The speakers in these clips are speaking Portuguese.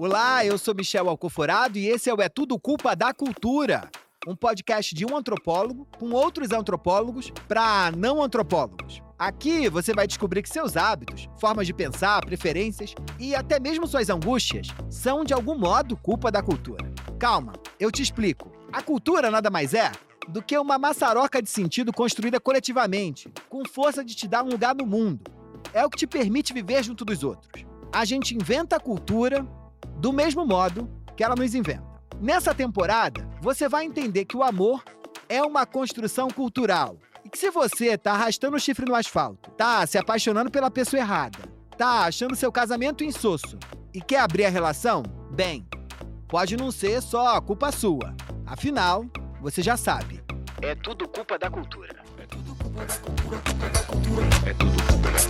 Olá, eu sou Michel Alcoforado e esse é o É Tudo Culpa da Cultura, um podcast de um antropólogo com outros antropólogos para não antropólogos. Aqui você vai descobrir que seus hábitos, formas de pensar, preferências e até mesmo suas angústias são de algum modo culpa da cultura. Calma, eu te explico. A cultura nada mais é do que uma maçaroca de sentido construída coletivamente, com força de te dar um lugar no mundo. É o que te permite viver junto dos outros. A gente inventa a cultura do mesmo modo que ela nos inventa. Nessa temporada, você vai entender que o amor é uma construção cultural e que se você tá arrastando o chifre no asfalto, tá se apaixonando pela pessoa errada, tá achando seu casamento insosso e quer abrir a relação, bem, pode não ser só culpa sua. Afinal, você já sabe. É tudo culpa da cultura. É tudo culpa da cultura. É tudo culpa da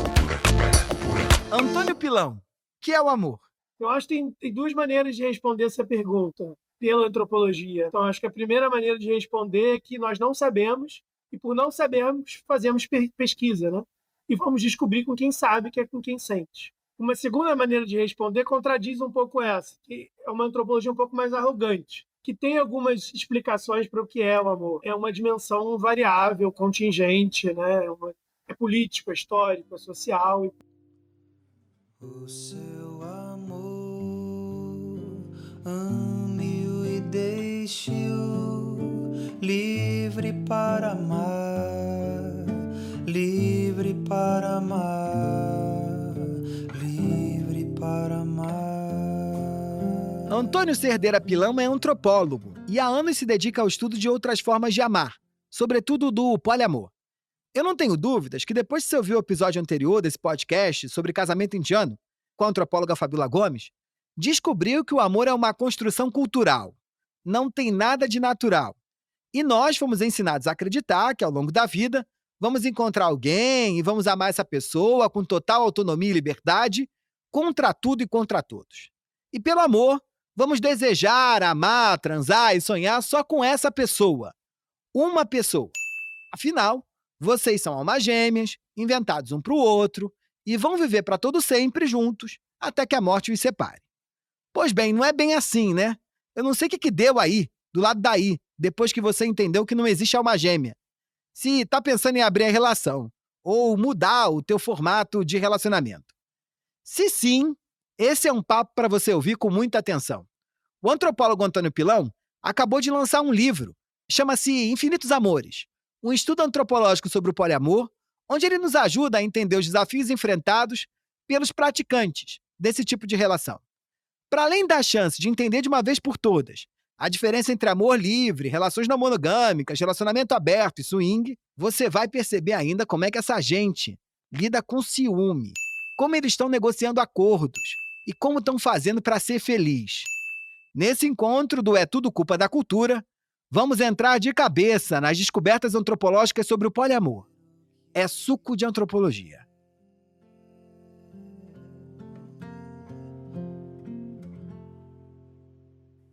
cultura. Antônio Pilão, que é o amor? Eu acho que tem duas maneiras de responder essa pergunta pela antropologia. Então, acho que a primeira maneira de responder é que nós não sabemos, e por não sabermos, fazemos pesquisa, né? E vamos descobrir com quem sabe, que é com quem sente. Uma segunda maneira de responder contradiz um pouco essa, que é uma antropologia um pouco mais arrogante, que tem algumas explicações para o que é o amor. É uma dimensão variável, contingente, né? É político, é histórico, é social. O seu amor ame-o e deixe-o livre para amar, livre para amar, livre para amar. Antônio Cerdeira Pilão é antropólogo e há anos se dedica ao estudo de outras formas de amar, sobretudo do poliamor. Eu não tenho dúvidas que depois de você ouvir o episódio anterior desse podcast sobre casamento indiano, com a antropóloga Fabíola Gomes, descobriu que o amor é uma construção cultural. Não tem nada de natural. E nós fomos ensinados a acreditar que, ao longo da vida, vamos encontrar alguém e vamos amar essa pessoa com total autonomia e liberdade, contra tudo e contra todos. E pelo amor, vamos desejar, amar, transar e sonhar só com essa pessoa. Uma pessoa. Afinal, vocês são almas gêmeas, inventados um para o outro, e vão viver para todo sempre juntos, até que a morte os separe. Pois bem, não é bem assim, né? Eu não sei o que deu aí, do lado daí, depois que você entendeu que não existe alma gêmea. Se tá pensando em abrir a relação, ou mudar o teu formato de relacionamento. Se sim, esse é um papo para você ouvir com muita atenção. O antropólogo Antônio Pilão acabou de lançar um livro, chama-se Infinitos Amores, um estudo antropológico sobre o poliamor, onde ele nos ajuda a entender os desafios enfrentados pelos praticantes desse tipo de relação. Para além da chance de entender de uma vez por todas a diferença entre amor livre, relações não monogâmicas, relacionamento aberto e swing, você vai perceber ainda como é que essa gente lida com ciúme, como eles estão negociando acordos e como estão fazendo para ser feliz. Nesse encontro do É Tudo Culpa da Cultura, vamos entrar de cabeça nas descobertas antropológicas sobre o poliamor. É suco de antropologia.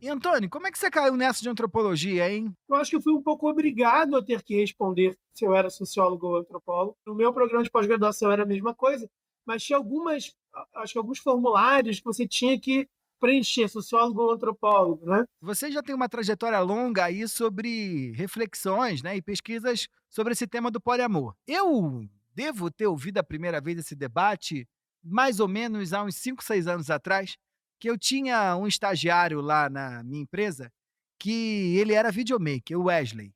E, Antônio, como é que você caiu nessa de antropologia, hein? Eu acho que eu fui um pouco obrigado a ter que responder se eu era sociólogo ou antropólogo. No meu programa de pós-graduação era a mesma coisa, mas tinha alguns formulários que você tinha que preencher, sociólogo ou antropólogo, né? Você já tem uma trajetória longa aí sobre reflexões, né, e pesquisas sobre esse tema do poliamor. Eu devo ter ouvido a primeira vez esse debate mais ou menos há uns 5, 6 anos atrás, que eu tinha um estagiário lá na minha empresa que ele era videomaker, o Wesley.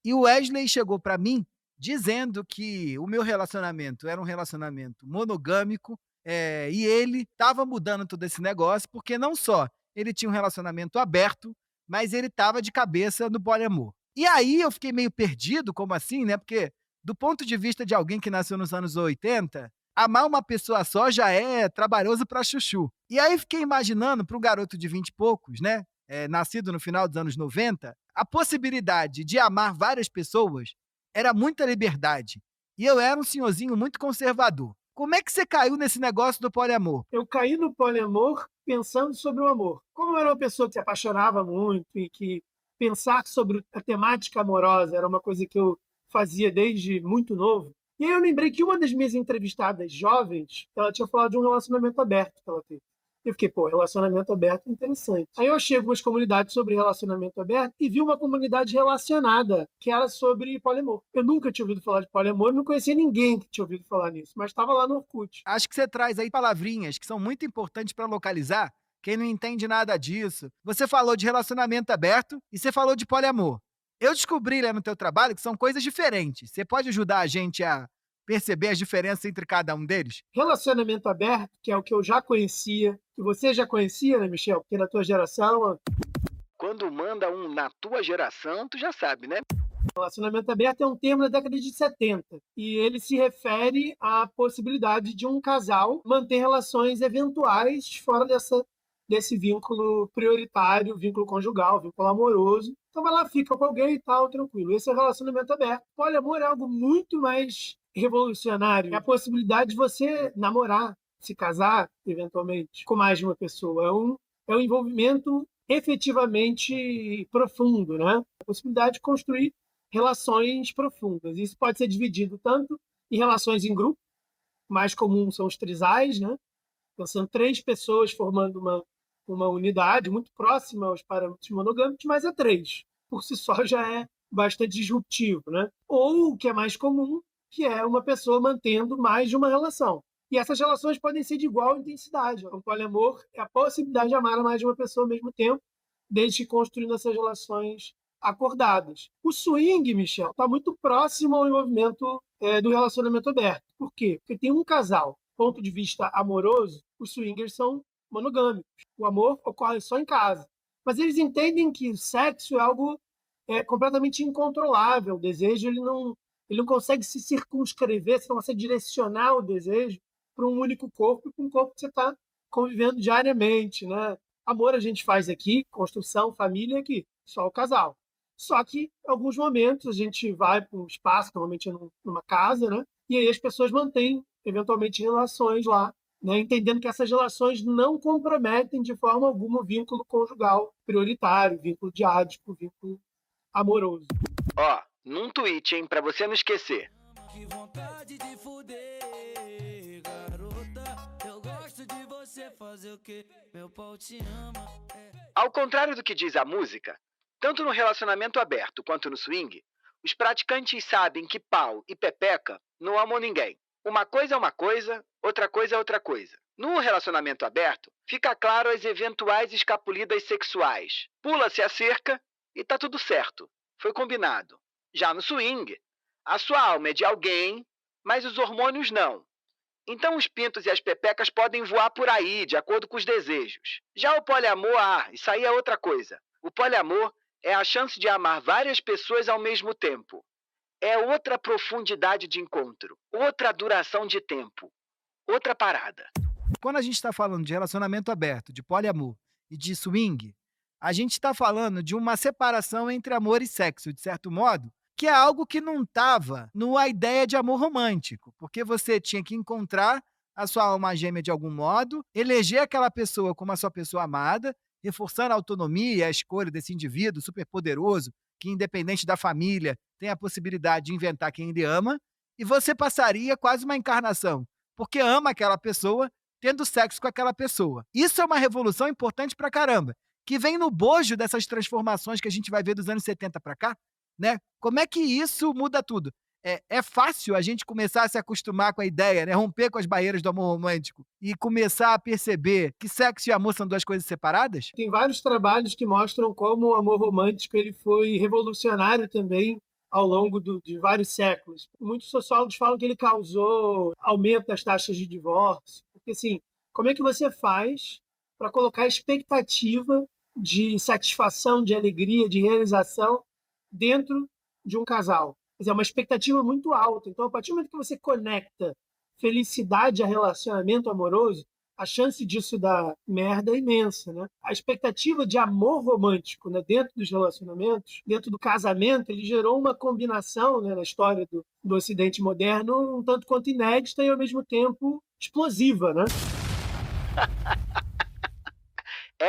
E o Wesley chegou para mim dizendo que o meu relacionamento era um relacionamento monogâmico, e ele estava mudando todo esse negócio, porque não só ele tinha um relacionamento aberto, mas ele estava de cabeça no poliamor. E aí eu fiquei meio perdido, como assim, né? Porque do ponto de vista de alguém que nasceu nos anos 80, amar uma pessoa só já é trabalhoso para chuchu. E aí fiquei imaginando para um garoto de 20 e poucos, né? Nascido no final dos anos 90, a possibilidade de amar várias pessoas era muita liberdade. E eu era um senhorzinho muito conservador. Como é que você caiu nesse negócio do poliamor? Eu caí no poliamor pensando sobre o amor. Como eu era uma pessoa que se apaixonava muito e que pensar sobre a temática amorosa era uma coisa que eu fazia desde muito novo, e aí eu lembrei que uma das minhas entrevistadas jovens, ela tinha falado de um relacionamento aberto que ela teve. Eu fiquei, relacionamento aberto é interessante. Aí eu achei algumas comunidades sobre relacionamento aberto e vi uma comunidade relacionada, que era sobre poliamor. Eu nunca tinha ouvido falar de poliamor, não conhecia ninguém que tinha ouvido falar nisso, mas estava lá no Orkut. Acho que você traz aí palavrinhas que são muito importantes para localizar quem não entende nada disso. Você falou de relacionamento aberto e você falou de poliamor. Eu descobri lá no teu trabalho que são coisas diferentes. Você pode ajudar a gente a perceber as diferenças entre cada um deles? Relacionamento aberto, que é o que eu já conhecia, que você já conhecia, né, Michel? Porque na tua geração, Quando manda um na tua geração, tu já sabe, né? relacionamento aberto é um termo da década de 70 e ele se refere à possibilidade de um casal manter relações eventuais fora desse vínculo prioritário, vínculo conjugal, vínculo amoroso. Então vai lá, fica com alguém e tal, tranquilo. Esse é o relacionamento aberto. Poliamor é algo muito mais revolucionário. É a possibilidade de você namorar, se casar, eventualmente, com mais de uma pessoa. É um envolvimento efetivamente profundo, né? A possibilidade de construir relações profundas. Isso pode ser dividido tanto em relações em grupo, mais comum são os trisais, né? Então, são 3 pessoas formando uma unidade muito próxima aos parâmetros monogâmicos, mas é 3. Por si só já é bastante disruptivo, né? Ou o que é mais comum, que é uma pessoa mantendo mais de uma relação. E essas relações podem ser de igual intensidade. O poliamor é a possibilidade de amar a mais de uma pessoa ao mesmo tempo, desde que construindo essas relações acordadas. O swing, Michel, está muito próximo ao envolvimento do relacionamento aberto. Por quê? Porque tem um casal, ponto de vista amoroso, os swingers são monogâmicos. O amor ocorre só em casa. Mas eles entendem que o sexo é algo completamente incontrolável. O desejo ele não consegue se circunscrever, você não consegue direcionar o desejo para um único corpo, para um corpo que você está convivendo diariamente, né? Amor a gente faz aqui, construção, família aqui, só o casal. Só que, em alguns momentos, a gente vai para um espaço, normalmente numa casa, né? E aí as pessoas mantêm, eventualmente, relações lá, né? Entendendo que essas relações não comprometem de forma alguma o vínculo conjugal prioritário, vínculo diádico, vínculo amoroso. Ó, num tweet, hein, pra você não esquecer. Que vontade de fuder, garota. Eu gosto de você fazer o que meu pau te ama. Ao contrário do que diz a música, tanto no relacionamento aberto quanto no swing, os praticantes sabem que pau e pepeca não amam ninguém. Uma coisa é uma coisa, outra coisa é outra coisa. No relacionamento aberto, fica claro as eventuais escapulidas sexuais. Pula-se a cerca e tá tudo certo. Foi combinado. Já no swing, a sua alma é de alguém, mas os hormônios não. Então os pintos e as pepecas podem voar por aí, de acordo com os desejos. Já o poliamor, isso aí é outra coisa. O poliamor é a chance de amar várias pessoas ao mesmo tempo. É outra profundidade de encontro, outra duração de tempo, outra parada. Quando a gente está falando de relacionamento aberto, de poliamor e de swing, a gente está falando de uma separação entre amor e sexo, de certo modo, que é algo que não estava na ideia de amor romântico, porque você tinha que encontrar a sua alma gêmea de algum modo, eleger aquela pessoa como a sua pessoa amada, reforçando a autonomia e a escolha desse indivíduo superpoderoso, que independente da família, tem a possibilidade de inventar quem ele ama, e você passaria quase uma encarnação, porque ama aquela pessoa, tendo sexo com aquela pessoa. Isso é uma revolução importante pra caramba, que vem no bojo dessas transformações que a gente vai ver dos anos 70 para cá, né? Como é que isso muda tudo? É fácil a gente começar a se acostumar com a ideia, né? Romper com as barreiras do amor romântico e começar a perceber que sexo e amor são 2 coisas separadas? Tem vários trabalhos que mostram como o amor romântico ele foi revolucionário também ao longo de vários séculos. Muitos sociólogos falam que ele causou aumento das taxas de divórcio. Porque, assim, como é que você faz para colocar expectativa de satisfação, de alegria, de realização dentro de um casal? Quer dizer, é uma expectativa muito alta. Então, a partir do momento que você conecta felicidade a relacionamento amoroso, a chance disso dar merda é imensa, né? A expectativa de amor romântico, né, dentro dos relacionamentos, dentro do casamento, ele gerou uma combinação, né, na história do Ocidente moderno um tanto quanto inédita e, ao mesmo tempo, explosiva, né?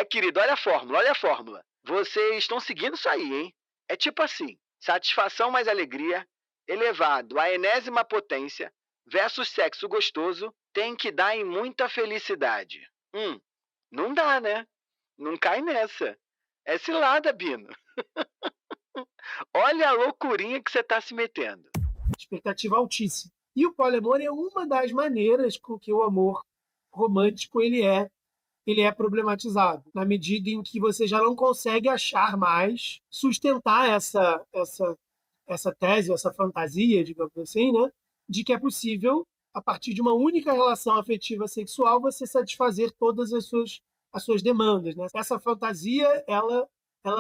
Querido, olha a fórmula, olha a fórmula. Vocês estão seguindo isso aí, hein? É tipo assim, satisfação mais alegria, elevado à enésima potência, versus sexo gostoso, tem que dar em muita felicidade. Não dá, né? Não cai nessa. É cilada, Bino. Olha a loucurinha que você está se metendo. Expectativa altíssima. E o poliamor é uma das maneiras com que o amor romântico ele é problematizado, na medida em que você já não consegue achar mais, sustentar essa tese, essa fantasia, digamos assim, né, de que é possível, a partir de uma única relação afetiva sexual, você satisfazer todas as suas demandas. Né? Essa fantasia, ela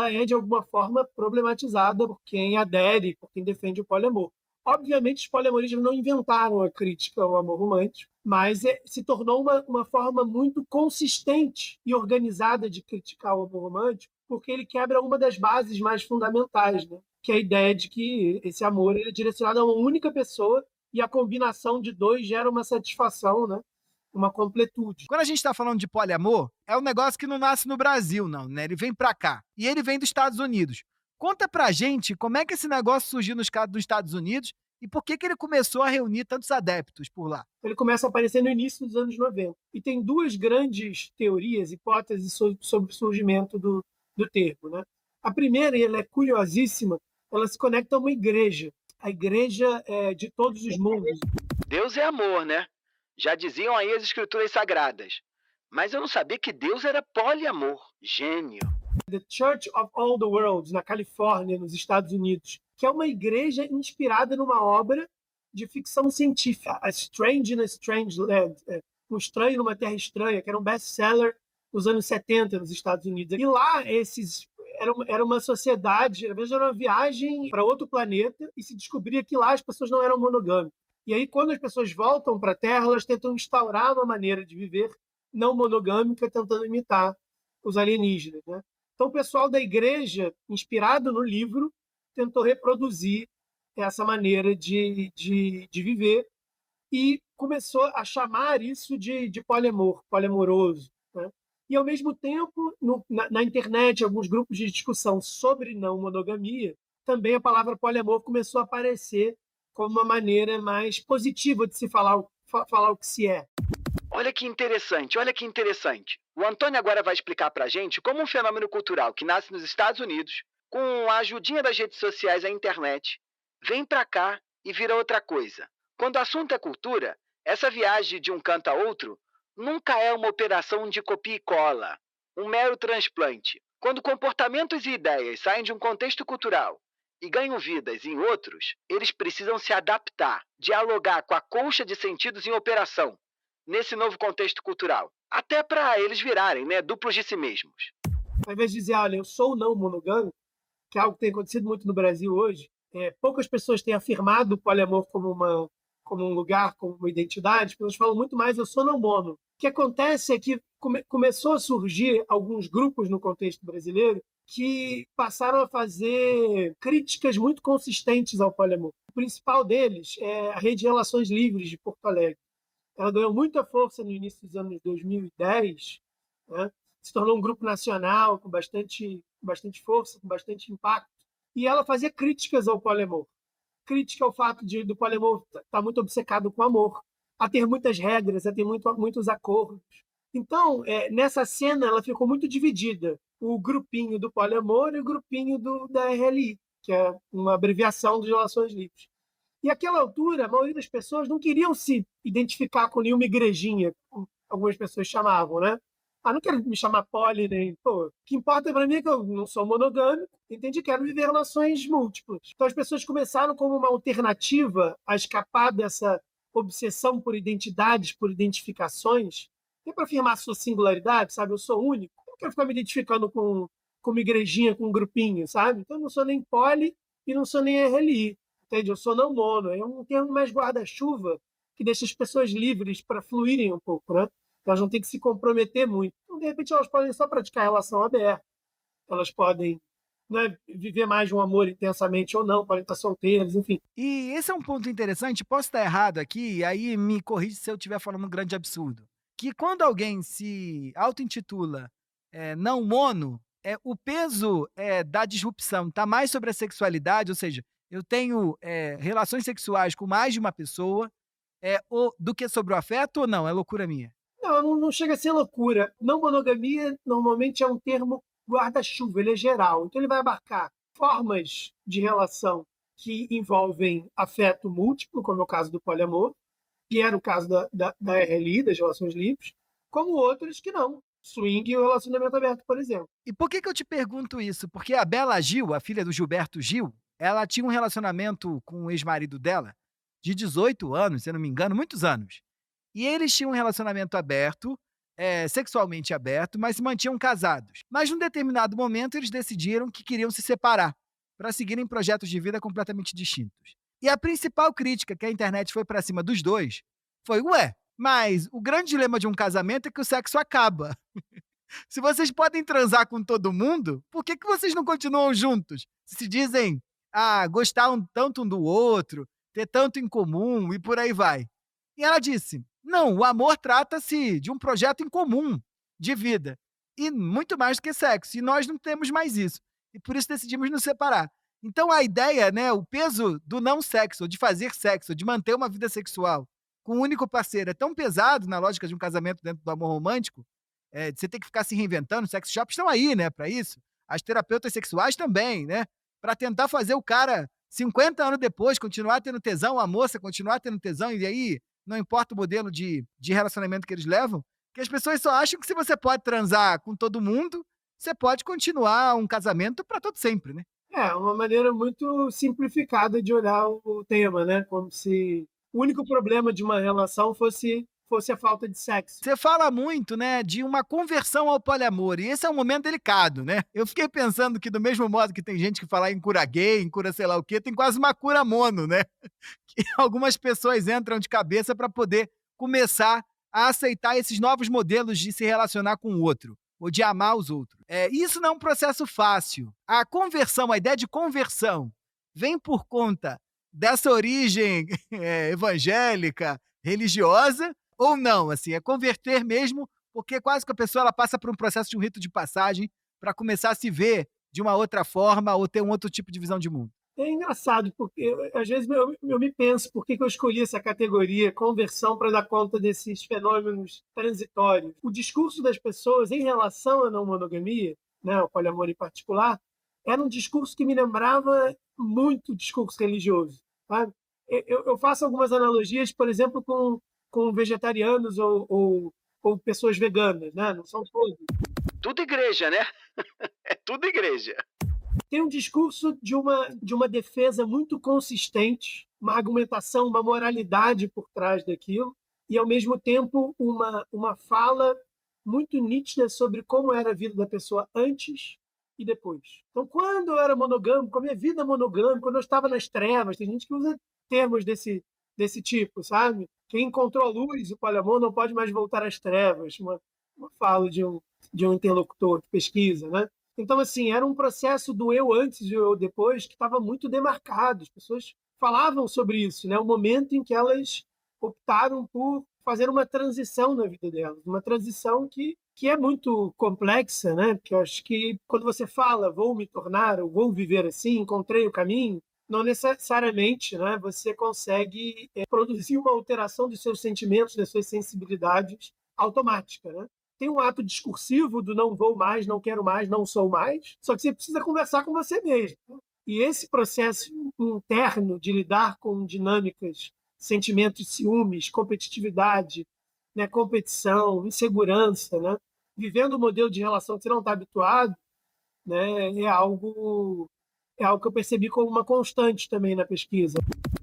é, de alguma forma, problematizada por quem adere, por quem defende o poliamor. Obviamente, os poliamoristas não inventaram a crítica ao amor romântico, mas se tornou uma forma muito consistente e organizada de criticar o amor romântico, porque ele quebra uma das bases mais fundamentais, né? Que é a ideia de que esse amor ele é direcionado a uma única pessoa e a combinação de dois gera uma satisfação, né? Uma completude. Quando a gente está falando de poliamor, é um negócio que não nasce no Brasil, não, né? Ele vem para cá. E ele vem dos Estados Unidos. Conta pra gente como é que esse negócio surgiu nos Estados Unidos e por que ele começou a reunir tantos adeptos por lá. Ele começa a aparecer no início dos anos 90. E tem duas grandes teorias, hipóteses sobre o surgimento do termo. Né? A primeira, e ela é curiosíssima, ela se conecta a uma igreja. A igreja de todos os mundos. Deus é amor, né? Já diziam aí as escrituras sagradas. Mas eu não sabia que Deus era poliamor. Gênio. The Church of All the Worlds, na Califórnia, nos Estados Unidos, que é uma igreja inspirada numa obra de ficção científica, A Strange in a Strange Land, Um Estranho numa Terra Estranha, que era um best-seller nos anos 70 nos Estados Unidos. E lá, era uma sociedade, às vezes era uma viagem para outro planeta e se descobria que lá as pessoas não eram monogâmicas. E aí, quando as pessoas voltam para a Terra, elas tentam instaurar uma maneira de viver não monogâmica, tentando imitar os alienígenas. Né? Então, o pessoal da igreja, inspirado no livro, tentou reproduzir essa maneira de viver e começou a chamar isso de poliamor, poliamoroso. Né? E, ao mesmo tempo, na internet, alguns grupos de discussão sobre não monogamia, também a palavra poliamor começou a aparecer como uma maneira mais positiva de se falar o que se é. Olha que interessante, olha que interessante. O Antônio agora vai explicar pra gente como um fenômeno cultural que nasce nos Estados Unidos, com a ajudinha das redes sociais e a internet, vem pra cá e vira outra coisa. Quando o assunto é cultura, essa viagem de um canto a outro nunca é uma operação de copia e cola, um mero transplante. Quando comportamentos e ideias saem de um contexto cultural e ganham vidas em outros, eles precisam se adaptar, dialogar com a colcha de sentidos em operação, nesse novo contexto cultural. Até para eles virarem, né, duplos de si mesmos. Ao invés de dizer, olha, eu sou não monogâmico, que é algo que tem acontecido muito no Brasil hoje, poucas pessoas têm afirmado o poliamor como um lugar, como uma identidade, as pessoas falam muito mais, eu sou não mono. O que acontece é que começou a surgir alguns grupos no contexto brasileiro que passaram a fazer críticas muito consistentes ao poliamor. O principal deles é a Rede de Relações Livres de Porto Alegre. Ela ganhou muita força no início dos anos 2010, né? Se tornou um grupo nacional com bastante força, com bastante impacto, e ela fazia críticas ao poliamor. Crítica ao fato do poliamor estar muito obcecado com o amor, a ter muitas regras, a ter muitos acordos. Então, nessa cena, ela ficou muito dividida. O grupinho do poliamor e o grupinho da RLI, que é uma abreviação de Relações Livres. E naquela altura, a maioria das pessoas não queriam se identificar com nenhuma igrejinha, como algumas pessoas chamavam, né? Não quero me chamar poli, nem... Pô, o que importa para mim é que eu não sou monogâmico, entendi, quero viver relações múltiplas. Então as pessoas começaram como uma alternativa a escapar dessa obsessão por identidades, por identificações, e para afirmar sua singularidade, sabe? Eu sou único, eu não quero ficar me identificando com uma igrejinha, com um grupinho, sabe? Então eu não sou nem poli e não sou nem RLI. Entende? Eu sou não mono, é um termo mais guarda-chuva que deixa as pessoas livres para fluírem um pouco, né? Elas não têm que se comprometer muito. Então, de repente, elas podem só praticar relação aberta, elas podem, né, viver mais de um amor intensamente ou não, podem estar solteiras, enfim. E esse é um ponto interessante, posso estar errado aqui, e aí me corrige se eu estiver falando um grande absurdo. Que quando alguém se auto-intitula não mono, o peso da disrupção está mais sobre a sexualidade, ou seja, eu tenho relações sexuais com mais de uma pessoa, do que sobre o afeto ou não? É loucura minha? Não chega a ser loucura. Não monogamia normalmente é um termo guarda-chuva, ele é geral. Então ele vai abarcar formas de relação que envolvem afeto múltiplo, como é o caso do poliamor, que era o caso da RLI, das relações livres, como outras que não. Swing e o relacionamento aberto, por exemplo. E por que eu te pergunto isso? Porque a Bela Gil, a filha do Gilberto Gil, ela tinha um relacionamento com o ex-marido dela de 18 anos, se eu não me engano, muitos anos. E eles tinham um relacionamento aberto, sexualmente aberto, mas se mantinham casados. Mas num determinado momento eles decidiram que queriam se separar para seguirem projetos de vida completamente distintos. E a principal crítica que a internet foi para cima dos dois foi: ué, mas o grande dilema de um casamento é que o sexo acaba. Se vocês podem transar com todo mundo, por que vocês não continuam juntos? Se dizem, gostar tanto um do outro, ter tanto em comum e por aí vai. E ela disse: não, o amor trata-se de um projeto em comum de vida. E muito mais do que sexo. E nós não temos mais isso. E por isso decidimos nos separar. Então a ideia, né, o peso do não sexo, de fazer sexo, de manter uma vida sexual com um único parceiro é tão pesado na lógica de um casamento dentro do amor romântico, de você ter que ficar se reinventando. Os sex shops estão aí, né, para isso. As terapeutas sexuais também, né, para tentar fazer o cara 50 anos depois continuar tendo tesão, a moça continuar tendo tesão, e aí não importa o modelo de relacionamento que eles levam, que as pessoas só acham que se você pode transar com todo mundo, você pode continuar um casamento para todo sempre, né? É uma maneira muito simplificada de olhar o tema, né? Como se o único problema de uma relação fosse a falta de sexo. Você fala muito, né, de uma conversão ao poliamor, e esse é um momento delicado, né? Eu fiquei pensando que do mesmo modo que tem gente que fala em cura gay, em cura sei lá o quê, tem quase uma cura mono, né? Que algumas pessoas entram de cabeça para poder começar a aceitar esses novos modelos de se relacionar com o outro, ou de amar os outros. Isso não é um processo fácil. A conversão, a ideia de conversão, vem por conta dessa origem evangélica, religiosa, ou não, assim, é converter mesmo, porque quase que a pessoa ela passa por um processo de um rito de passagem para começar a se ver de uma outra forma ou ter um outro tipo de visão de mundo. É engraçado, porque às vezes eu me penso por que eu escolhi essa categoria, conversão, para dar conta desses fenômenos transitórios. O discurso das pessoas em relação à não monogamia, né, o poliamor em particular, era um discurso que me lembrava muito o discurso religioso. Sabe? Eu faço algumas analogias, por exemplo, com vegetarianos ou pessoas veganas, né? Não são todos. Tudo igreja, né? É tudo igreja. Tem um discurso de uma defesa muito consistente, uma argumentação, uma moralidade por trás daquilo, e, ao mesmo tempo, uma fala muito nítida sobre como era a vida da pessoa antes e depois. Então, quando eu era monogâmico, com a minha vida monogâmica, quando eu estava nas trevas, tem gente que usa termos desse tipo, sabe? Quem encontrou a luz, o poliamor, não pode mais voltar às trevas. Uma fala de um interlocutor de pesquisa, né? Então, assim, era um processo do eu antes e eu depois que estava muito demarcado. As pessoas falavam sobre isso, né? O momento em que elas optaram por fazer uma transição na vida delas, uma transição que é muito complexa, né? Porque eu acho que quando você fala vou me tornar ou vou viver assim, encontrei o caminho, não necessariamente, né, você consegue produzir uma alteração dos seus sentimentos, das suas sensibilidades automática, né? Tem um ato discursivo do não vou mais, não quero mais, não sou mais, só que você precisa conversar com você mesmo. E esse processo interno de lidar com dinâmicas, sentimentos de ciúmes, competitividade, né, competição, insegurança, né, vivendo um modelo de relação que você não está habituado, né, é algo que eu percebi como uma constante também na pesquisa.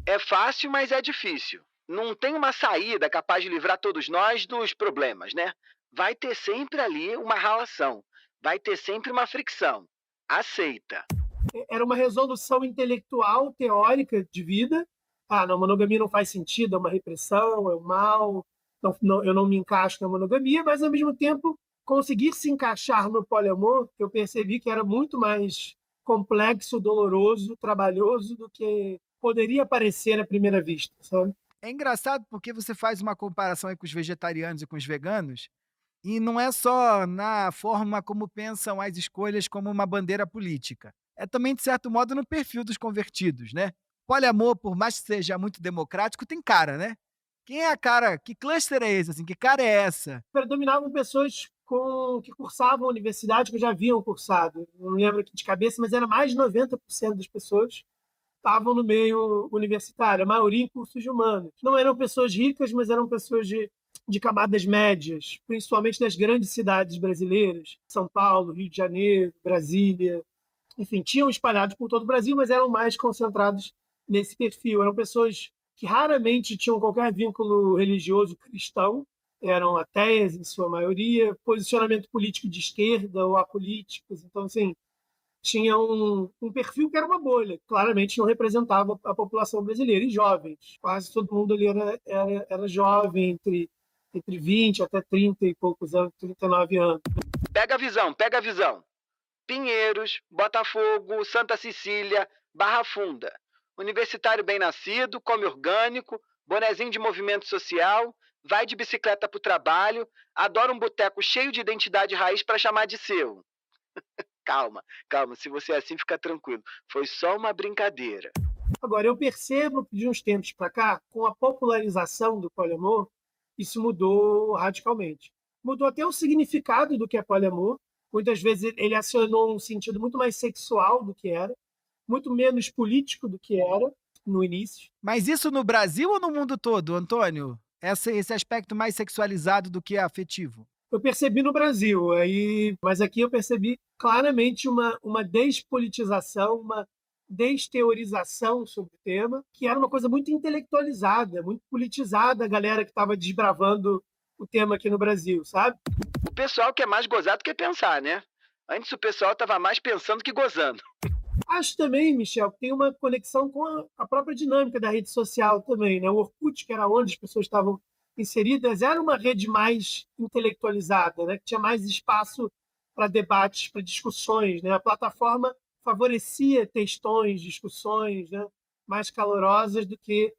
É fácil, mas é difícil. Não tem uma saída capaz de livrar todos nós dos problemas, né? Vai ter sempre ali uma relação, vai ter sempre uma fricção. Aceita. Era uma resolução intelectual, teórica de vida. Não, monogamia não faz sentido, é uma repressão, é um mal, eu não me encaixo na monogamia, mas, ao mesmo tempo, conseguir se encaixar no poliamor, eu percebi que era muito mais complexo, doloroso, trabalhoso do que poderia parecer à primeira vista, sabe? É engraçado porque você faz uma comparação aí com os vegetarianos e com os veganos, e não é só na forma como pensam as escolhas como uma bandeira política. É também, de certo modo, no perfil dos convertidos, né? Poliamor, por mais que seja muito democrático, tem cara, né? Quem é a cara? Que cluster é esse, assim? Que cara é essa? Predominavam pessoas que cursavam a universidade, que já haviam cursado. Não lembro aqui de cabeça, mas era mais de 90% das pessoas estavam no meio universitário, a maioria em cursos de humanos. Não eram pessoas ricas, mas eram pessoas de camadas médias, principalmente das grandes cidades brasileiras, São Paulo, Rio de Janeiro, Brasília, enfim, tinham espalhados por todo o Brasil, mas eram mais concentrados nesse perfil. Eram pessoas que raramente tinham qualquer vínculo religioso cristão, eram ateias em sua maioria, posicionamento político de esquerda ou apolíticos. Então, assim, tinha um perfil que era uma bolha, claramente não representava a população brasileira, e jovens. Quase todo mundo ali era jovem, entre 20 até 30 e poucos anos, 39 anos. Pega a visão, pega a visão. Pinheiros, Botafogo, Santa Cecília, Barra Funda. Universitário bem nascido, come orgânico, bonezinho de movimento social, vai de bicicleta pro trabalho, adora um boteco cheio de identidade raiz para chamar de seu. Calma, calma, se você é assim, fica tranquilo. Foi só uma brincadeira. Agora, eu percebo que de uns tempos para cá, com a popularização do poliamor, isso mudou radicalmente. Mudou até o significado do que é poliamor. Muitas vezes ele acionou um sentido muito mais sexual do que era, muito menos político do que era no início. Mas isso no Brasil ou no mundo todo, Antônio? Esse aspecto mais sexualizado do que afetivo? Eu percebi no Brasil, mas aqui eu percebi claramente uma despolitização, uma desteorização sobre o tema, que era uma coisa muito intelectualizada, muito politizada, a galera que estava desbravando o tema aqui no Brasil, sabe? O pessoal quer mais gozar do que pensar, né? Antes o pessoal estava mais pensando que gozando. Acho também, Michel, que tem uma conexão com a própria dinâmica da rede social também, né? O Orkut, que era onde as pessoas estavam inseridas, era uma rede mais intelectualizada, né? Que tinha mais espaço para debates, para discussões, né? A plataforma favorecia textões, discussões, né? Mais calorosas do que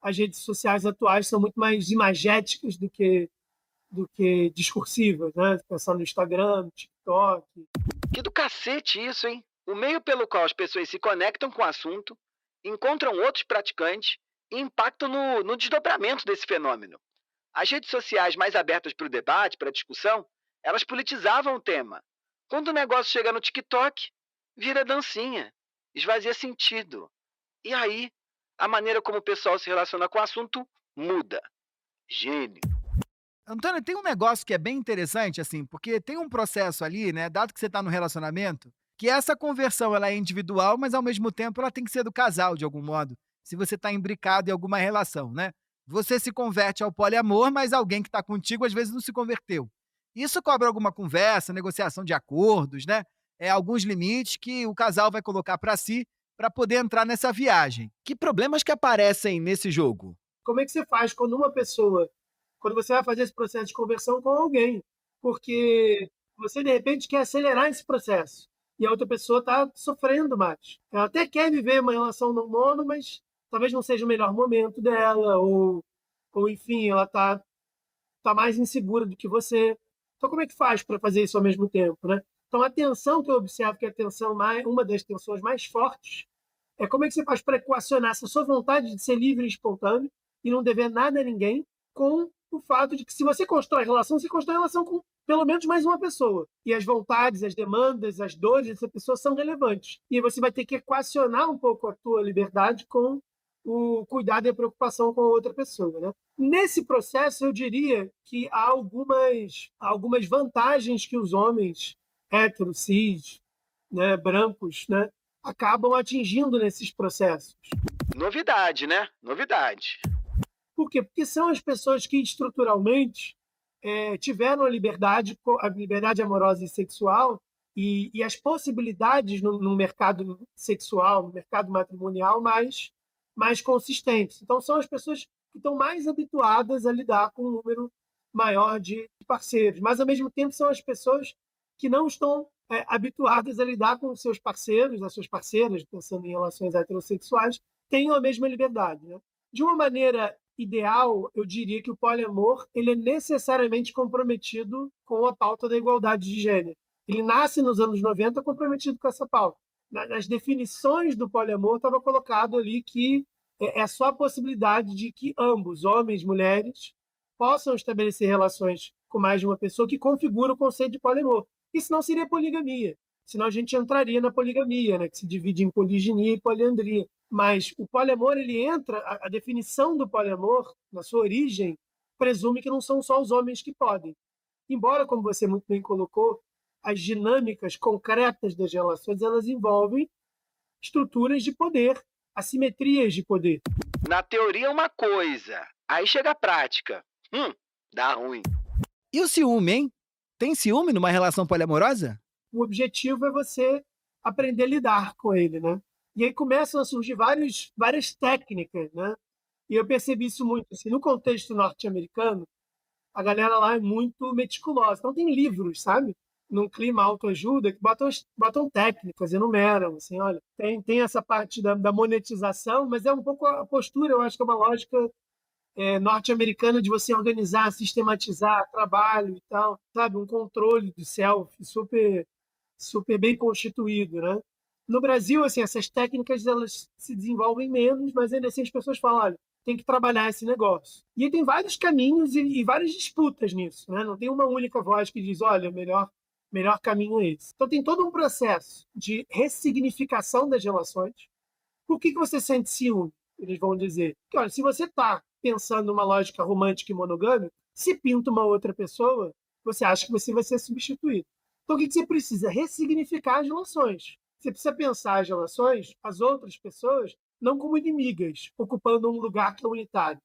as redes sociais atuais, são muito mais imagéticas do que discursivas, né? Pensando no Instagram, no TikTok. Que do cacete isso, hein? O meio pelo qual as pessoas se conectam com o assunto, encontram outros praticantes e impactam no desdobramento desse fenômeno. As redes sociais mais abertas para o debate, para a discussão, elas politizavam o tema. Quando o negócio chega no TikTok, vira dancinha, esvazia sentido. E aí, a maneira como o pessoal se relaciona com o assunto muda. Gênio. Antônio, tem um negócio que é bem interessante, assim, porque tem um processo ali, né, dado que você está no relacionamento, que essa conversão ela é individual, mas ao mesmo tempo ela tem que ser do casal, de algum modo, se você está imbricado em alguma relação, né? Você se converte ao poliamor, mas alguém que está contigo às vezes não se converteu. Isso cobra alguma conversa, negociação de acordos, né? Alguns limites que o casal vai colocar para si para poder entrar nessa viagem. Que problemas que aparecem nesse jogo? Como é que você faz quando você vai fazer esse processo de conversão com alguém? Porque você, de repente, quer acelerar esse processo e a outra pessoa está sofrendo mais. Ela até quer viver uma relação no mono, mas talvez não seja o melhor momento dela, ou enfim, ela tá mais insegura do que você. Então, como é que faz para fazer isso ao mesmo tempo, né? Então, a tensão que eu observo, que é a tensão uma das tensões mais fortes, é como é que você faz para equacionar essa sua vontade de ser livre e espontâneo e não dever nada a ninguém com o fato de que, se você constrói relação, você constrói relação com pelo menos mais uma pessoa. E as vontades, as demandas, as dores dessa pessoa são relevantes. E você vai ter que equacionar um pouco a tua liberdade com o cuidado e a preocupação com a outra pessoa, né? Nesse processo, eu diria que há algumas vantagens que os homens héteros, cis, né, brancos, né, acabam atingindo nesses processos. Novidade, né? Novidade. Por quê? Porque são as pessoas que estruturalmente tiveram a liberdade amorosa e sexual e as possibilidades no mercado sexual, no mercado matrimonial mais consistentes. Então, são as pessoas que estão mais habituadas a lidar com um número maior de parceiros, mas, ao mesmo tempo, são as pessoas que não estão habituadas a lidar com seus parceiros, as suas parceiras, pensando em relações heterossexuais, tenham a mesma liberdade, né? De uma maneira ideal, eu diria que o poliamor ele é necessariamente comprometido com a pauta da igualdade de gênero. Ele nasce nos anos 90 comprometido com essa pauta. Nas definições do poliamor estava colocado ali que é só a possibilidade de que ambos, homens e mulheres, possam estabelecer relações com mais de uma pessoa que configura o conceito de poliamor. Isso não seria poligamia. Senão a gente entraria na poligamia, né, que se divide em poliginia e poliandria. Mas o poliamor, ele entra, a definição do poliamor, na sua origem, presume que não são só os homens que podem. Embora, como você muito bem colocou, as dinâmicas concretas das relações, elas envolvem estruturas de poder, assimetrias de poder. Na teoria é uma coisa, aí chega a prática. Dá ruim. E o ciúme, hein? Tem ciúme numa relação poliamorosa? O objetivo é você aprender a lidar com ele, né? E aí começam a surgir várias técnicas, né? E eu percebi isso muito, assim, no contexto norte-americano, a galera lá é muito meticulosa. Então tem livros, sabe? Num clima autoajuda, que botam técnicas, enumeram, assim, olha, tem essa parte da monetização, mas é um pouco a postura, eu acho que é uma lógica norte-americana de você organizar, sistematizar trabalho e tal, sabe? Um controle do self super, super bem constituído, né? No Brasil, assim, essas técnicas elas se desenvolvem menos, mas ainda assim as pessoas falam, olha, tem que trabalhar esse negócio. E aí tem vários caminhos e várias disputas nisso, né? Não tem uma única voz que diz, olha, melhor caminho é esse. Então tem todo um processo de ressignificação das relações. Por que você sente ciúme? Eles vão dizer que, olha, se você está pensando numa lógica romântica e monogâmica, se pinta uma outra pessoa, você acha que você vai ser substituído. Então o que você precisa? Ressignificar as relações. Você precisa pensar as relações, as outras pessoas, não como inimigas, ocupando um lugar que é unitário.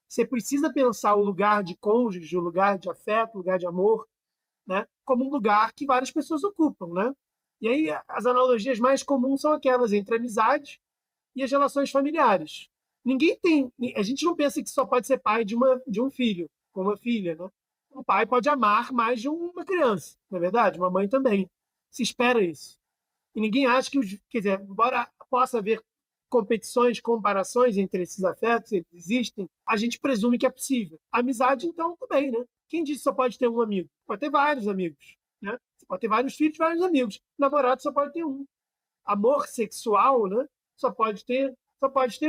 Você precisa pensar o lugar de cônjuge, o lugar de afeto, o lugar de amor, né, como um lugar que várias pessoas ocupam, né? E aí as analogias mais comuns são aquelas entre amizade e as relações familiares. A gente não pensa que só pode ser pai de um filho, ou uma filha, né? Um pai pode amar mais de uma criança, não é verdade? Uma mãe também. Se espera isso. E ninguém acha que, quer dizer, embora possa haver competições, comparações entre esses afetos, eles existem, a gente presume que é possível. A amizade, então, também, né? Quem disse que só pode ter um amigo? Pode ter vários amigos, né? Você pode ter vários filhos, vários amigos. Namorado só pode ter um. Amor sexual, né? Só pode ter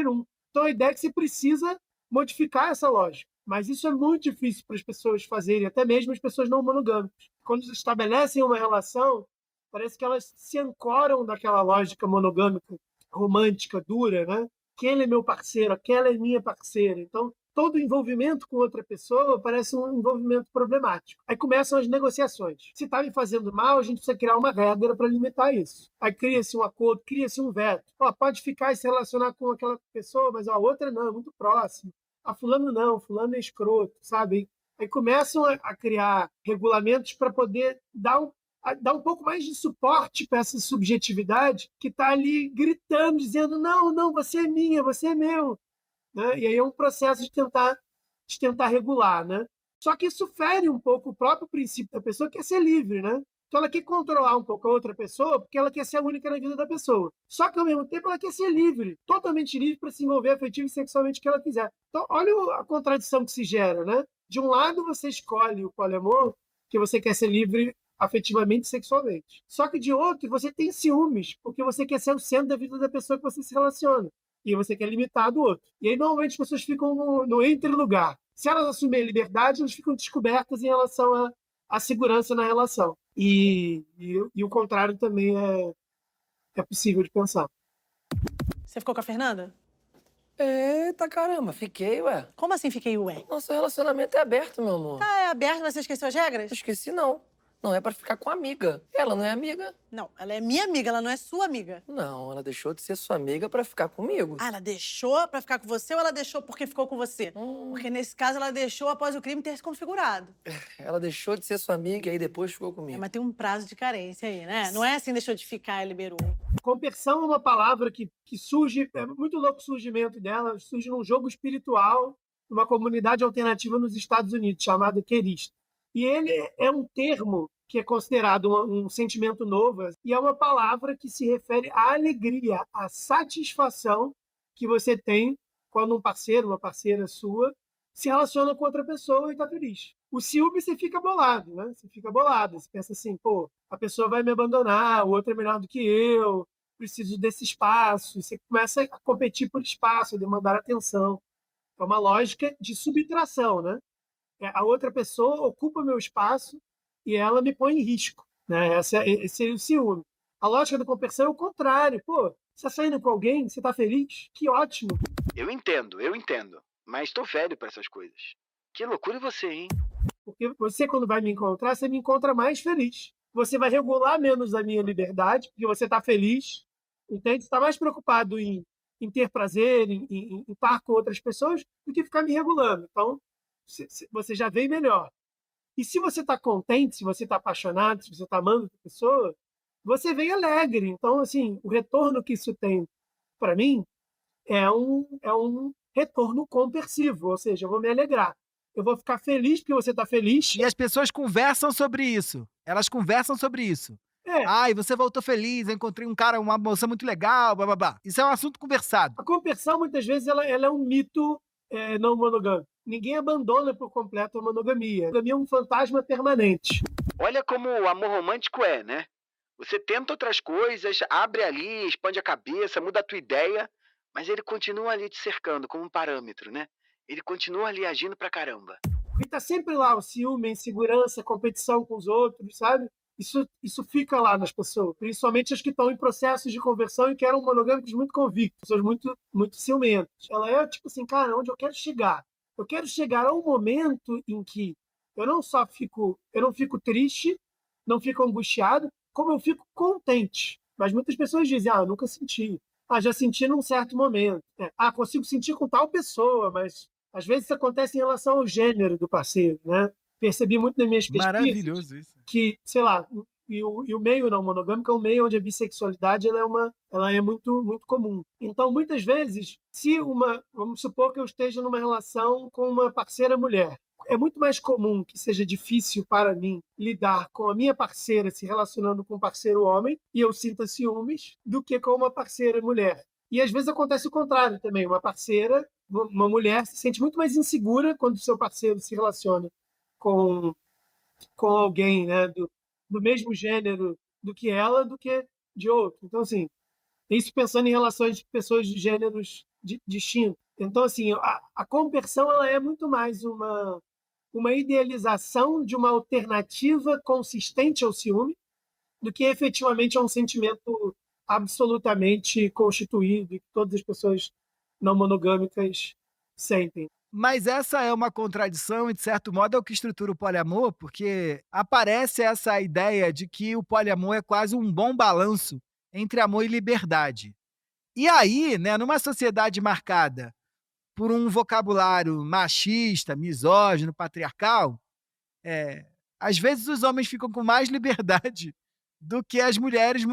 um. Então a ideia é que você precisa modificar essa lógica. Mas isso é muito difícil para as pessoas fazerem, até mesmo as pessoas não monogâmicas. Quando estabelecem uma relação, parece que elas se ancoram daquela lógica monogâmica, romântica, dura, né? Aquele é meu parceiro, aquela é minha parceira. Então, todo envolvimento com outra pessoa parece um envolvimento problemático. Aí começam as negociações. Se está me fazendo mal, a gente precisa criar uma regra para limitar isso. Aí cria-se um acordo, cria-se um veto. Pode ficar e se relacionar com aquela pessoa, mas a outra não, é muito próximo. A fulano não, fulano é escroto, sabe? Aí começam a criar regulamentos para poder dar um pouco mais de suporte para essa subjetividade que está ali gritando, dizendo não, você é minha, você é meu. Né? E aí é um processo de tentar regular. Né? Só que isso fere um pouco o próprio princípio da pessoa, que é ser livre. Né? Então ela quer controlar um pouco a outra pessoa porque ela quer ser a única na vida da pessoa. Só que, ao mesmo tempo, ela quer ser livre, totalmente livre para se envolver afetivo e sexualmente o que ela quiser. Então, olha a contradição que se gera. Né? De um lado, você escolhe o poliamor, que você quer ser livre afetivamente e sexualmente. Só que, de outro, você tem ciúmes, porque você quer ser o centro da vida da pessoa que você se relaciona. E você quer limitar do outro. E aí, normalmente, as pessoas ficam no entre-lugar. Se elas assumirem a liberdade, elas ficam descobertas em relação à segurança na relação. E o contrário também é possível de pensar. Você ficou com a Fernanda? Eita caramba, fiquei, ué. Como assim fiquei ué? Nosso relacionamento é aberto, meu amor. Tá, é aberto, mas você esqueceu as regras? Não esqueci, não. Não é pra ficar com amiga. Ela não é amiga. Não, ela é minha amiga, ela não é sua amiga. Não, ela deixou de ser sua amiga pra ficar comigo. Ah, ela deixou pra ficar com você ou ela deixou porque ficou com você? Porque nesse caso ela deixou após o crime ter se configurado. Ela deixou de ser sua amiga e aí depois ficou comigo. Mas tem um prazo de carência aí, né? Não é assim, deixou de ficar e liberou. Compersão é uma palavra que surge, é muito louco o surgimento dela, surge num jogo espiritual, numa comunidade alternativa nos Estados Unidos, chamada querista. E ele é um termo que é considerado um sentimento novo, e é uma palavra que se refere à alegria, à satisfação que você tem quando um parceiro, uma parceira sua, se relaciona com outra pessoa e está feliz. O ciúme, você fica bolado, né? Você fica bolado, você pensa assim, pô, a pessoa vai me abandonar, o outro é melhor do que eu, preciso desse espaço. E você começa a competir por espaço, a demandar atenção. É uma lógica de subtração, né? A outra pessoa ocupa meu espaço e ela me põe em risco, né? Esse é o ciúme. A lógica da compersão é o contrário. Pô, você está saindo com alguém, você está feliz? Que ótimo. Eu entendo. Mas tô velho pra essas coisas. Que loucura você, hein? Porque você, quando vai me encontrar, você me encontra mais feliz. Você vai regular menos a minha liberdade, porque você está feliz, entende? Você está mais preocupado em ter prazer, em estar com outras pessoas, do que ficar me regulando. Então, você já vem melhor. E se você está contente, se você está apaixonado, se você está amando a pessoa, você vem alegre. Então, assim, o retorno que isso tem para mim é um retorno compersivo, ou seja, eu vou me alegrar. Eu vou ficar feliz porque você está feliz. E as pessoas conversam sobre isso. Elas conversam sobre isso. É, Ai, você voltou feliz, eu encontrei um cara, uma moça muito legal, blá blá blá. Isso é um assunto conversado. a compersão, muitas vezes, ela é um mito não monogâmico. Ninguém abandona por completo a monogamia. A monogamia é um fantasma permanente. Olha como o amor romântico é, né? Você tenta outras coisas, abre ali, expande a cabeça, muda a tua ideia, mas ele continua ali te cercando como um parâmetro, né? Ele continua ali agindo pra caramba. E está sempre lá o ciúme, a insegurança, a competição com os outros, sabe? Isso fica lá nas pessoas, principalmente as que estão em processos de conversão e que eram monogâmicos muito convictos, pessoas muito, muito ciumentas. Ela é tipo assim, cara, onde eu quero chegar? Eu quero chegar a um momento em que eu não fico triste, não fico angustiado, como eu fico contente. Mas muitas pessoas dizem, eu nunca senti. Já senti num certo momento. Consigo sentir com tal pessoa, mas às vezes isso acontece em relação ao gênero do parceiro, né? Percebi muito nas minhas pesquisas Maravilhoso isso. que, sei lá, e o meio não monogâmico é um meio onde a bissexualidade ela é muito, muito comum. Então, muitas vezes, vamos supor que eu esteja numa relação com uma parceira mulher, é muito mais comum que seja difícil para mim lidar com a minha parceira se relacionando com um parceiro homem e eu sinta ciúmes do que com uma parceira mulher. E às vezes acontece o contrário também. Uma mulher se sente muito mais insegura quando o seu parceiro se relaciona com alguém, né, do mesmo gênero do que ela, do que de outro. Então, assim, isso pensando em relações de pessoas de gêneros distintos. Então, assim, a conversão ela é muito mais uma idealização de uma alternativa consistente ao ciúme do que efetivamente é um sentimento absolutamente constituído e que todas as pessoas não monogâmicas sentem. Mas essa é uma contradição e, de certo modo, é o que estrutura o poliamor, porque aparece essa ideia de que o poliamor é quase um bom balanço entre amor e liberdade. E aí, né, numa sociedade marcada por um vocabulário machista, misógino, patriarcal, às vezes os homens ficam com mais liberdade do que as mulheres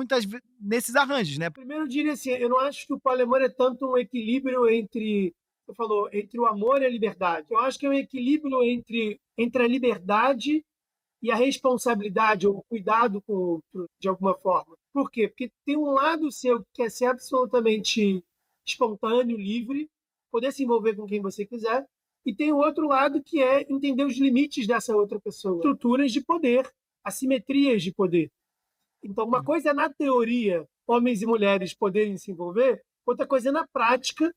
nesses arranjos, né? Primeiro, eu diria assim, eu não acho que o poliamor é tanto um equilíbrio entre o amor e a liberdade. Eu acho que é um equilíbrio entre a liberdade e a responsabilidade, ou o cuidado com o outro, de alguma forma. Por quê? Porque tem um lado seu que quer ser absolutamente espontâneo, livre, poder se envolver com quem você quiser, e tem o outro lado que é entender os limites dessa outra pessoa. Estruturas de poder, assimetrias de poder. Então, uma coisa é, na teoria, homens e mulheres poderem se envolver, outra coisa é, na prática,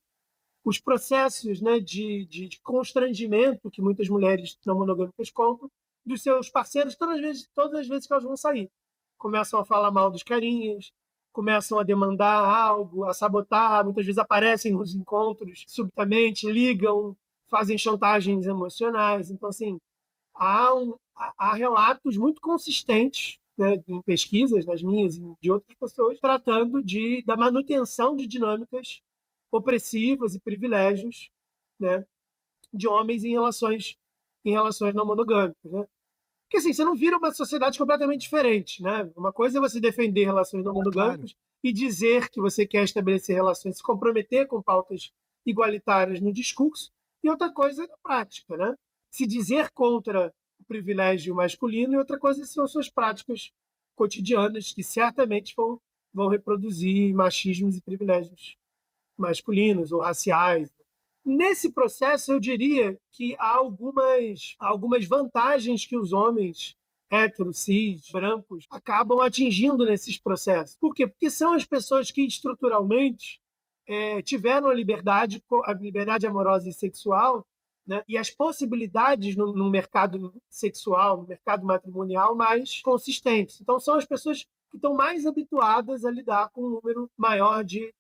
os processos, né, de constrangimento que muitas mulheres não monogâmicas contam dos seus parceiros todas as vezes que elas vão sair. Começam a falar mal dos carinhas, começam a demandar algo, a sabotar, muitas vezes aparecem nos encontros subitamente, ligam, fazem chantagens emocionais. Então, assim, há relatos muito consistentes, né, em pesquisas, nas minhas e de outras pessoas, tratando da manutenção de dinâmicas opressivas e privilégios, né, de homens em relações não monogâmicas, né? Porque assim, você não vira uma sociedade completamente diferente, né? Uma coisa é você defender relações não monogâmicas e dizer que você quer estabelecer relações, se comprometer com pautas igualitárias no discurso, e outra coisa é na prática, né? Se dizer contra o privilégio masculino, e outra coisa são suas práticas cotidianas, que certamente vão reproduzir machismos e privilégios masculinos ou raciais. Nesse processo, eu diria que há algumas vantagens que os homens héteros, cis, brancos, acabam atingindo nesses processos. Por quê? Porque são as pessoas que estruturalmente tiveram a liberdade amorosa e sexual, né, e as possibilidades no mercado sexual, no mercado matrimonial mais consistentes. Então, são as pessoas que estão mais habituadas a lidar com um número maior de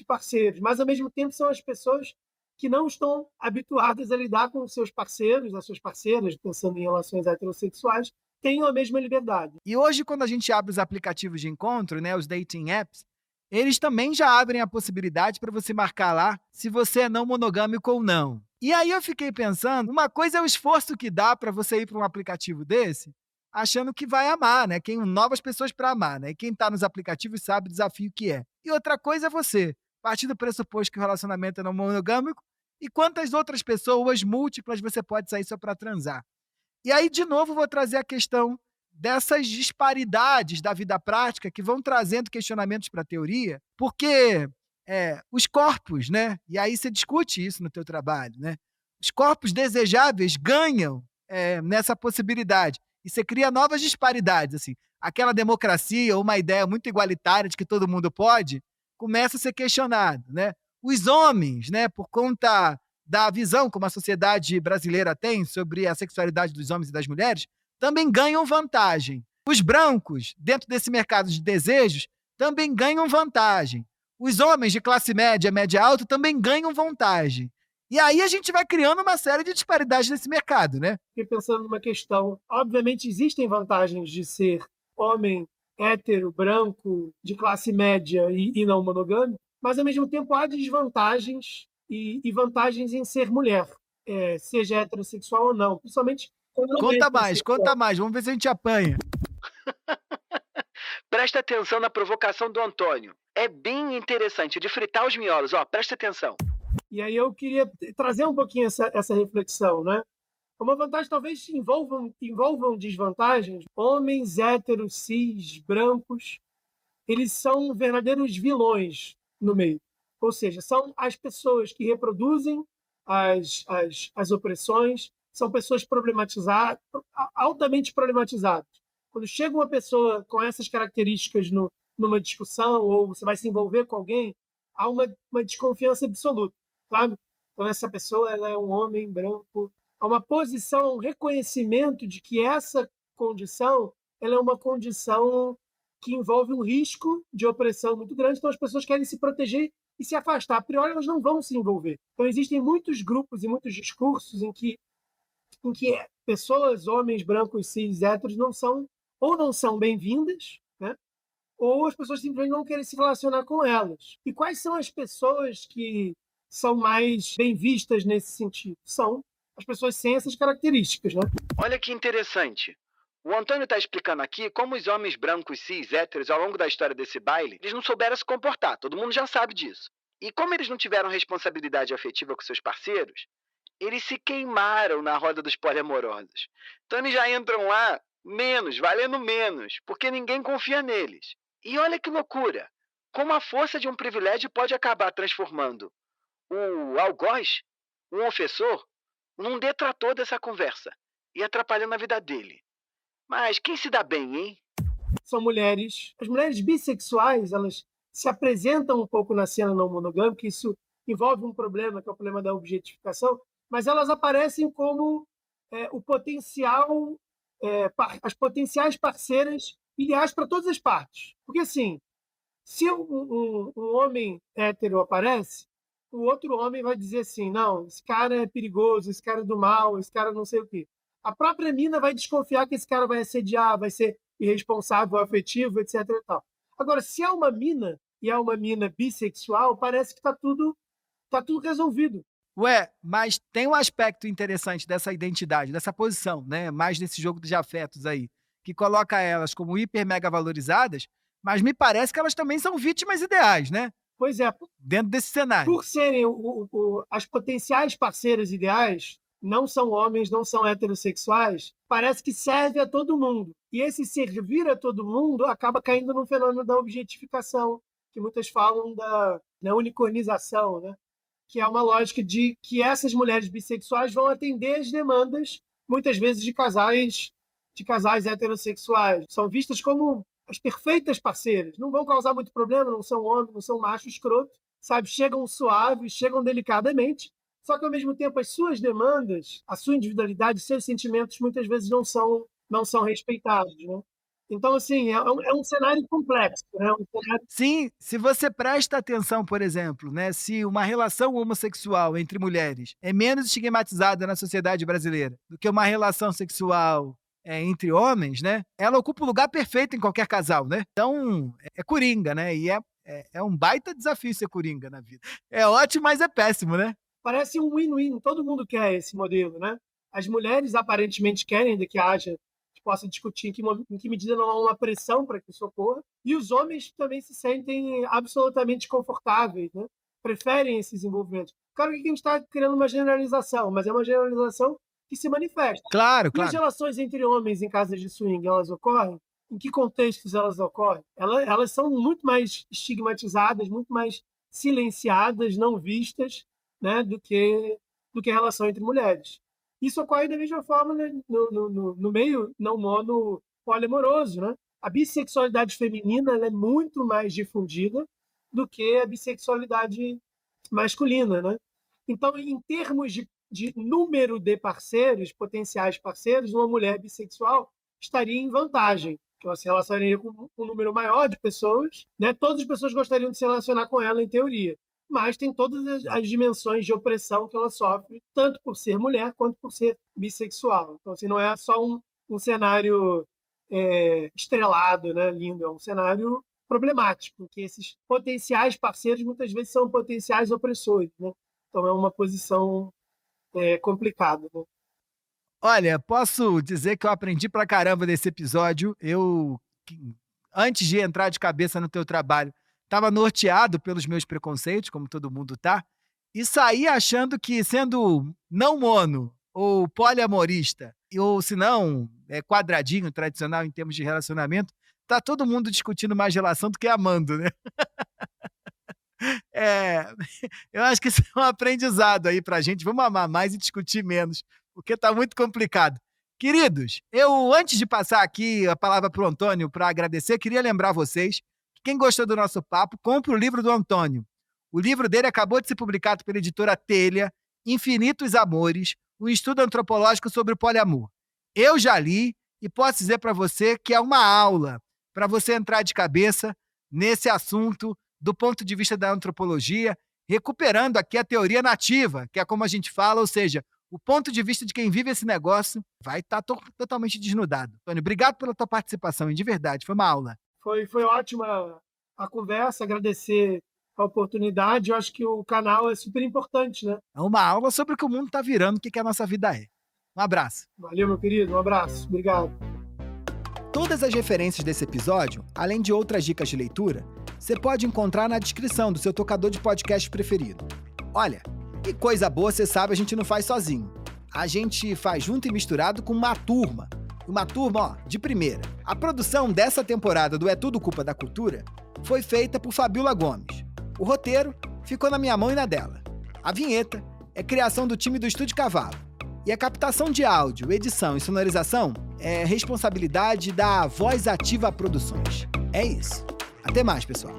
parceiros, mas, ao mesmo tempo, são as pessoas que não estão habituadas a lidar com os seus parceiros, as suas parceiras, pensando em relações heterossexuais, tenham a mesma liberdade. E hoje, quando a gente abre os aplicativos de encontro, né, os dating apps, eles também já abrem a possibilidade para você marcar lá se você é não monogâmico ou não. E aí eu fiquei pensando, uma coisa é o esforço que dá para você ir para um aplicativo desse, achando que vai amar, né? Novas pessoas para amar, né? E quem está nos aplicativos sabe o desafio que é. E outra coisa é você, partir do pressuposto que o relacionamento é não monogâmico, e quantas outras pessoas múltiplas você pode sair só para transar. E aí, de novo, vou trazer a questão dessas disparidades da vida prática que vão trazendo questionamentos para a teoria, porque os corpos, né? E aí você discute isso no teu trabalho, né? Os corpos desejáveis ganham nessa possibilidade. E você cria novas disparidades, assim. Aquela democracia ou uma ideia muito igualitária de que todo mundo pode, começa a ser questionado, né? Os homens, né, por conta da visão como a sociedade brasileira tem sobre a sexualidade dos homens e das mulheres, também ganham vantagem. Os brancos, dentro desse mercado de desejos, também ganham vantagem. Os homens de classe média, média alta, também ganham vantagem. E aí a gente vai criando uma série de disparidades nesse mercado, né? Fiquei pensando numa questão. Obviamente, existem vantagens de ser homem, hétero, branco, de classe média e não monogâmico, mas, ao mesmo tempo, há desvantagens e vantagens em ser mulher, seja heterossexual ou não, principalmente quando não é Conta mais, vamos ver se a gente apanha. Presta atenção na provocação do Antônio. É bem interessante, de fritar os miolos, ó, presta atenção. E aí eu queria trazer um pouquinho essa reflexão, né? Uma vantagem talvez envolvam desvantagens. Homens héteros, cis, brancos, eles são verdadeiros vilões no meio. Ou seja, são as pessoas que reproduzem as opressões, são pessoas problematizadas, altamente problematizadas. Quando chega uma pessoa com essas características numa discussão ou você vai se envolver com alguém, há uma desconfiança absoluta, sabe? Então, essa pessoa ela é um homem branco, há uma posição, um reconhecimento de que essa condição ela é uma condição que envolve um risco de opressão muito grande, então as pessoas querem se proteger e se afastar. A priori, elas não vão se envolver. Então, existem muitos grupos e muitos discursos em que pessoas, homens, brancos, cis, héteros, não são bem-vindas, né? Ou as pessoas simplesmente não querem se relacionar com elas. E quais são as pessoas que são mais bem vistas nesse sentido? São as pessoas sem essas características, né? Olha que interessante. O Antônio está explicando aqui como os homens brancos, cis, héteros, ao longo da história desse baile, eles não souberam se comportar. Todo mundo já sabe disso. E como eles não tiveram responsabilidade afetiva com seus parceiros, eles se queimaram na roda dos poliamorosos. Então eles já entram lá valendo menos, porque ninguém confia neles. E olha que loucura! Como a força de um privilégio pode acabar transformando o algoz, um ofensor, num detrator dessa conversa e atrapalhando a vida dele. Mas quem se dá bem, hein? São mulheres. As mulheres bissexuais, elas se apresentam um pouco na cena não monogâmica, isso envolve um problema, que é o problema da objetificação, mas elas aparecem como as potenciais parceiras ideais para todas as partes. Porque, assim, se um homem hétero aparece, o outro homem vai dizer assim, não, esse cara é perigoso, esse cara é do mal, esse cara não sei o quê. A própria mina vai desconfiar que esse cara vai assediar, vai ser irresponsável, afetivo, etc. E tal. Agora, se é uma mina, e é uma mina bissexual, parece que está tudo resolvido. Ué, mas tem um aspecto interessante dessa identidade, dessa posição, né? Mais nesse jogo de afetos aí, que coloca elas como hiper mega valorizadas, mas me parece que elas também são vítimas ideais, né? Pois é. Dentro desse cenário. Por serem as potenciais parceiras ideais, não são homens, não são heterossexuais, parece que serve a todo mundo. E esse servir a todo mundo acaba caindo no fenômeno da objetificação, que muitas falam da unicornização, né? Que é uma lógica de que essas mulheres bissexuais vão atender as demandas, muitas vezes, de casais de casais heterossexuais são vistas como as perfeitas parceiras. Não vão causar muito problema, não são homens, não são machos escroto, sabe? Chegam suaves, chegam delicadamente, só que ao mesmo tempo as suas demandas, a sua individualidade, seus sentimentos muitas vezes não são respeitados, né? Então, assim, é um cenário complexo, né? Um cenário... Sim, se você presta atenção, por exemplo, né, se uma relação homossexual entre mulheres é menos estigmatizada na sociedade brasileira do que uma relação sexual entre homens, né, ela ocupa o lugar perfeito em qualquer casal, né? Então, é coringa, né? E é um baita desafio ser coringa na vida. É ótimo, mas é péssimo, né? Parece um win-win, todo mundo quer esse modelo, né? As mulheres aparentemente querem que haja, que possa discutir em que medida não há uma pressão para que isso ocorra, e os homens também se sentem absolutamente confortáveis, né? Preferem esses envolvimentos. Claro que a gente está criando uma generalização, mas é uma generalização que se manifesta. Claro, E as relações entre homens em casas de swing, elas ocorrem? Em que contextos elas ocorrem? Elas são muito mais estigmatizadas, muito mais silenciadas, não vistas, né, do que a relação entre mulheres. Isso ocorre da mesma forma, né, no meio não mono poliamoroso, né? A bissexualidade feminina ela é muito mais difundida do que a bissexualidade masculina, né? Então, em termos de número de parceiros, potenciais parceiros, uma mulher bissexual estaria em vantagem. Ela se relacionaria com um número maior de pessoas, né? Todas as pessoas gostariam de se relacionar com ela, em teoria. Mas tem todas as dimensões de opressão que ela sofre, tanto por ser mulher quanto por ser bissexual. Então, assim, não é só um cenário estrelado, né, lindo, é um cenário problemático, que esses potenciais parceiros muitas vezes são potenciais opressores, né? Então é uma posição complicada, né? Olha, posso dizer que eu aprendi pra caramba nesse episódio. Antes de entrar de cabeça no teu trabalho, estava norteado pelos meus preconceitos, como todo mundo tá, e saí achando que sendo não mono ou poliamorista, ou se não, quadradinho, tradicional em termos de relacionamento, tá todo mundo discutindo mais relação do que amando, né? Eu acho que isso é um aprendizado aí pra gente. Vamos amar mais e discutir menos, porque tá muito complicado. Queridos, antes de passar aqui a palavra pro Antônio para agradecer, queria lembrar vocês que quem gostou do nosso papo, compre o livro do Antônio. O livro dele acabou de ser publicado pela editora Telha, Infinitos Amores, um estudo antropológico sobre o poliamor. Eu já li e posso dizer para você que é uma aula para você entrar de cabeça nesse assunto do ponto de vista da antropologia, recuperando aqui a teoria nativa, que é como a gente fala, ou seja, o ponto de vista de quem vive esse negócio vai estar totalmente desnudado. Antônio, obrigado pela tua participação, e de verdade, foi uma aula. Foi ótima a conversa, agradecer a oportunidade. Eu acho que o canal é super importante, né? É uma aula sobre o que o mundo está virando, o que a nossa vida é. Um abraço. Valeu, meu querido. Um abraço. Obrigado. Todas as referências desse episódio, além de outras dicas de leitura, você pode encontrar na descrição do seu tocador de podcast preferido. Olha, que coisa boa, você sabe, a gente não faz sozinho. A gente faz junto e misturado com uma turma. Uma turma, de primeira. A produção dessa temporada do É Tudo Culpa da Cultura foi feita por Fabiola Gomes. O roteiro ficou na minha mão e na dela. A vinheta é criação do time do Estúdio Cavalo. E a captação de áudio, edição e sonorização é responsabilidade da Voz Ativa Produções. É isso. Até mais, pessoal.